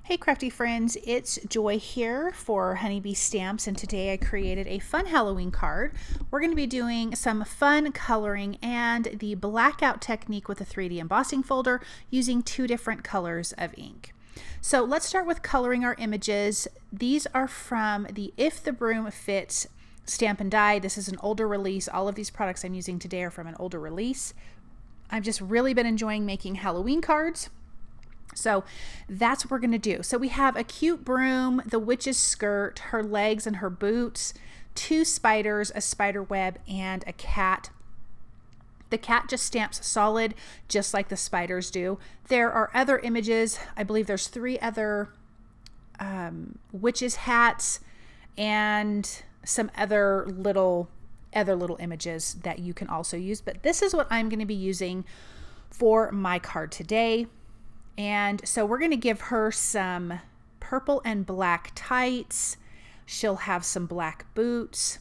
Hey crafty friends, it's Joy here for Honeybee Stamps, and today I created a fun Halloween card. We're going to be doing some fun coloring and the blackout technique with a 3D embossing folder using two different colors of ink. So let's start with coloring our images. These are from the If the Broom Fits Stamp and Die. This is an older release. All of these products I'm using today are from an older release. I've just really been enjoying making Halloween cards. So that's what we're going to do. So we have a cute broom, the witch's skirt, her legs and her boots, two spiders, a spider web, and a cat. The cat just stamps solid, just like the spiders do. There are other images. I believe there's three other witches' hats and some other little images that you can also use. But this is what I'm going to be using for my card today. And so we're going to give her some purple and black tights. She'll have some black boots.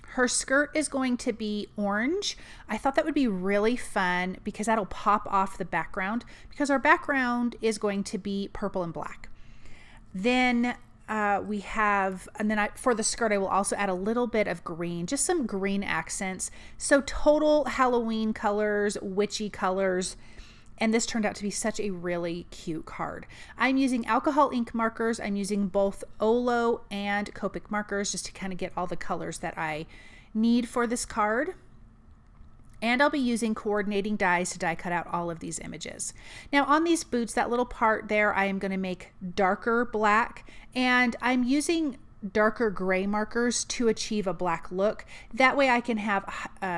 Her skirt is going to be orange. I thought that would be really fun because that'll pop off the background, because our background is going to be purple and black. Then for the skirt, I will also add a little bit of green, just some green accents. So total Halloween colors, witchy colors. And this turned out to be such a really cute card. I'm using alcohol ink markers. I'm using both Olo and Copic markers just to kind of get all the colors that I need for this card. And I'll be using coordinating dies to die cut out all of these images. Now on these boots, that little part there, I am going to make darker black, and I'm using darker gray markers to achieve a black look. That way I can have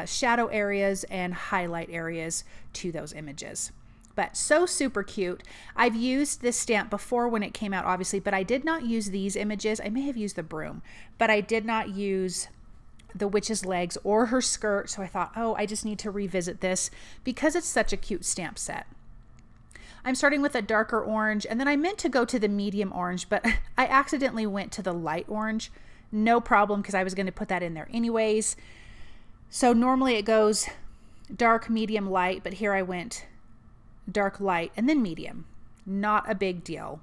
shadow areas and highlight areas to those images. But so super cute. I've used this stamp before when it came out, obviously, but I did not use these images. I may have used the broom, but I did not use the witch's legs or her skirt. So I thought, oh, I just need to revisit this because it's such a cute stamp set. I'm starting with a darker orange, and then I meant to go to the medium orange, but I accidentally went to the light orange. No problem, because I was going to put that in there anyways. So normally it goes dark, medium, light, but here I went dark, light, and then medium. Not a big deal.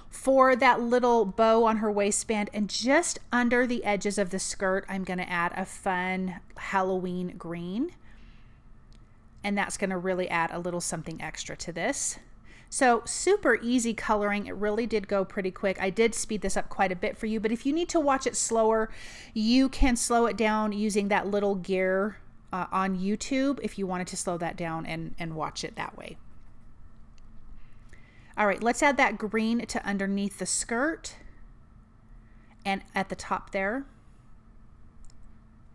For that little bow on her waistband and just under the edges of the skirt, I'm going to add a fun Halloween green. And that's going to really add a little something extra to this. So super easy coloring. It really did go pretty quick. I did speed this up quite a bit for you, but if you need to watch it slower, you can slow it down using that little gear on YouTube if you wanted to slow that down and watch it that way. All right, let's add that green to underneath the skirt and at the top there.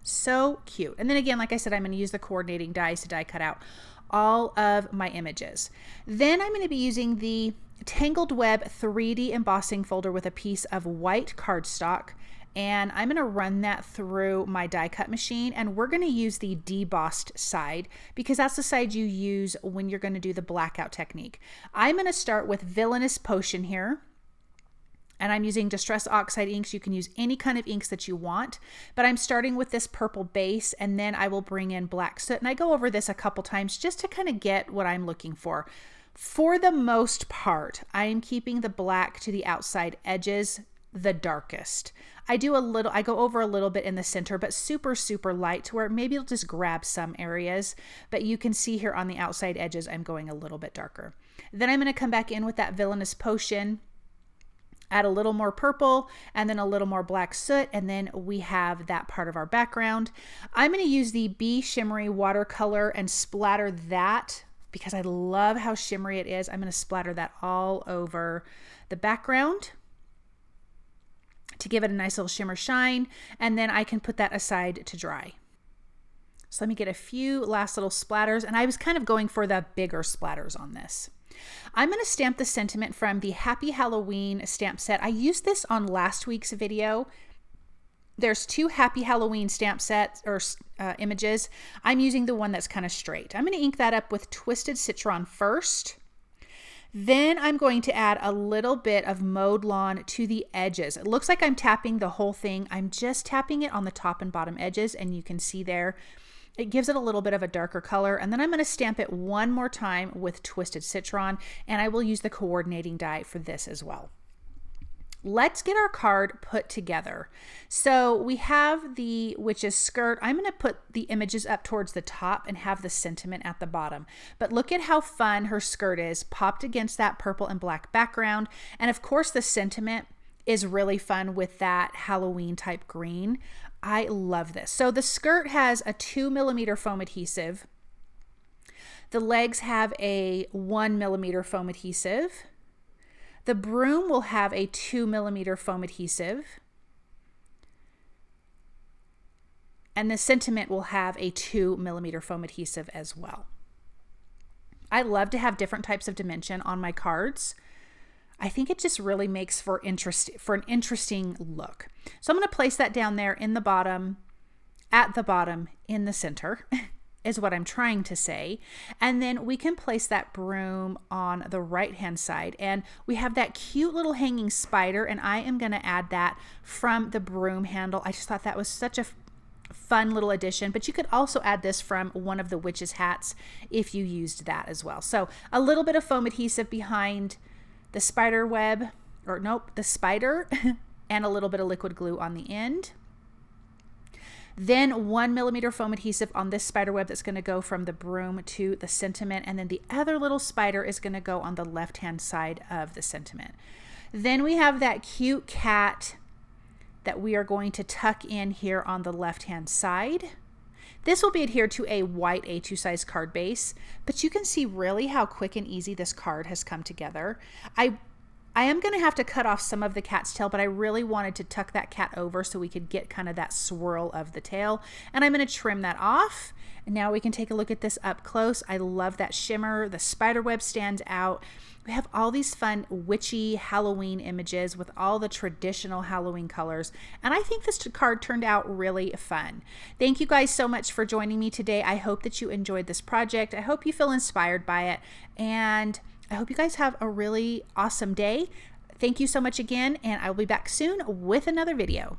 So cute. And then again, like I said, I'm going to use the coordinating dies to die cut out all of my images. Then I'm going to be using the Tangled Web 3D embossing folder with a piece of white cardstock, and I'm going to run that through my die cut machine, and we're going to use the debossed side because that's the side you use when you're going to do the blackout technique. I'm going to start with Villainous Potion here, and I'm using Distress Oxide inks. You can use any kind of inks that you want, but I'm starting with this purple base, and then I will bring in Black Soot, and I go over this a couple times just to kind of get what I'm looking for. For the most part, I am keeping the black to the outside edges the darkest. I go over a little bit in the center, but super, super light to where maybe it'll just grab some areas, but you can see here on the outside edges, I'm going a little bit darker. Then I'm going to come back in with that Villainous Potion, add a little more purple, and then a little more Black Soot, and then we have that part of our background. I'm going to use the Be Shimmery watercolor and splatter that because I love how shimmery it is. I'm going to splatter that all over the background to give it a nice little shimmer shine, and then I can put that aside to dry. So let me get a few last little splatters, and I was kind of going for the bigger splatters on this. I'm going to stamp the sentiment from the Happy Halloween stamp set. I used this on last week's video. There's two Happy Halloween stamp sets or images. I'm using the one that's kind of straight. I'm going to ink that up with Twisted Citron first. Then I'm going to add a little bit of Mowed Lawn to the edges. It looks like I'm tapping the whole thing. I'm just tapping it on the top and bottom edges, and you can see there It gives it a little bit of a darker color, and then I'm going to stamp it one more time with Twisted Citron, and I will use the coordinating die for this as well. Let's get our card put together. So we have the witch's skirt. I'm going to put the images up towards the top and have the sentiment at the bottom. But look at how fun her skirt is, popped against that purple and black background. And of course the sentiment is really fun with that Halloween type green. I love this. So the skirt has a 2mm foam adhesive. The legs have a 1mm foam adhesive. The broom will have a 2mm foam adhesive. And the sentiment will have a 2mm foam adhesive as well. I love to have different types of dimension on my cards. I think it just really makes for an interesting look. So I'm going to place that down there in the bottom, at the bottom, in the center, is what I'm trying to say. And then we can place that broom on the right-hand side. And we have that cute little hanging spider, and I am going to add that from the broom handle. I just thought that was such a fun little addition, but you could also add this from one of the witch's hats if you used that as well. So a little bit of foam adhesive behind the spider web, or nope, the spider, and a little bit of liquid glue on the end. Then 1mm foam adhesive on this spider web that's going to go from the broom to the sentiment, and then the other little spider is going to go on the left-hand side of the sentiment. Then we have that cute cat that we are going to tuck in here on the left-hand side. This will be adhered to a white A2 size card base, but you can see really how quick and easy this card has come together. I am going to have to cut off some of the cat's tail, but I really wanted to tuck that cat over so we could get kind of that swirl of the tail. And I'm going to trim that off. And now we can take a look at this up close. I love that shimmer. The spider web stands out. We have all these fun witchy Halloween images with all the traditional Halloween colors. And I think this card turned out really fun. Thank you guys so much for joining me today. I hope that you enjoyed this project. I hope you feel inspired by it. And I hope you guys have a really awesome day. Thank you so much again, and I will be back soon with another video.